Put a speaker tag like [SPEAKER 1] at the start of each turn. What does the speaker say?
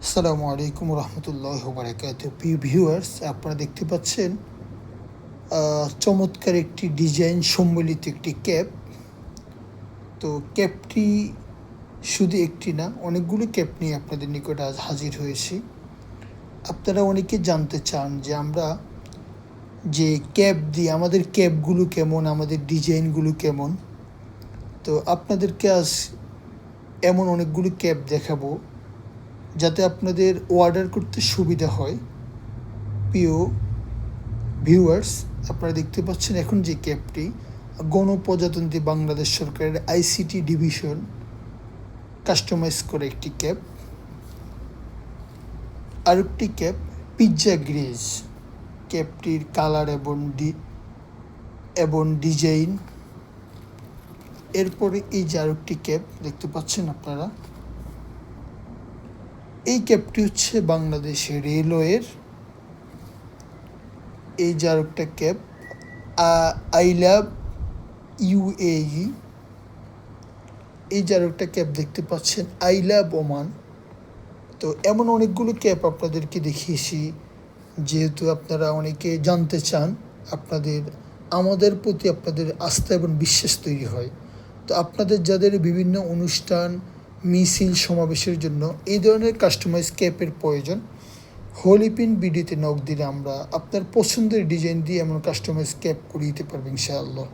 [SPEAKER 1] আসসালামু আলাইকুম রহমতুল্লাহ বারাকাতুহু। প্রিয় ভিউয়ার্স, আপনারা দেখতে পাচ্ছেন চমৎকার একটি ডিজাইন সম্বলিত একটি ক্যাপ। তো ক্যাপটি শুধু একটি না, অনেকগুলো ক্যাপ নিয়ে আপনাদের নিকট আজ হাজির হয়েছি। আপনারা অনেকে জানতে চান যে আমরা যে ক্যাপ দিই, আমাদের ক্যাপগুলো কেমন, আমাদের ডিজাইনগুলো কেমন। তো আপনাদেরকে আজ এমন অনেকগুলো ক্যাপ দেখাবো যাতে আপনাদের অর্ডার করতে সুবিধা হয়। প্রিয় ভিউয়ার্স, আপনারা দেখতে পাচ্ছেন এখন যে ক্যাপটি গণপ্রজাতন্ত্রী বাংলাদেশ সরকারের আইসিটি ডিভিশন কাস্টমাইজ করে একটি ক্যাপ। আরেকটি ক্যাপ পিৎজা গ্রেজ, ক্যাপটির কালার এবং ডিজাইন। এরপরে এই যে আরেকটি ক্যাপ দেখতে পাচ্ছেন আপনারা, এই ক্যাপটি হচ্ছে বাংলাদেশের রেলওয়ের। এই যে আরেকটা ক্যাপ আই লাভ ইউএই। এই যে আরেকটা ক্যাপ দেখতে পাচ্ছেন আই লাভ ওমান। তো এমন অনেকগুলো ক্যাপ আপনাদেরকে দেখিয়েছি, যেহেতু আপনারা অনেকে জানতে চান, আমাদের প্রতি আপনাদের আস্থা এবং বিশ্বাস তৈরি হয়। তো আপনাদের যাদের বিভিন্ন অনুষ্ঠান, মিছিল, সমাবেশের জন্য এই ধরনের কাস্টমাইজ ক্যাপের প্রয়োজন, হোলিপিন বিডিতে নক দিলে আমরা আপনার পছন্দের ডিজাইন দিয়ে এমন কাস্টমাইজ ক্যাপ করিয়ে দিতে পারবো ইনশাআল্লাহ।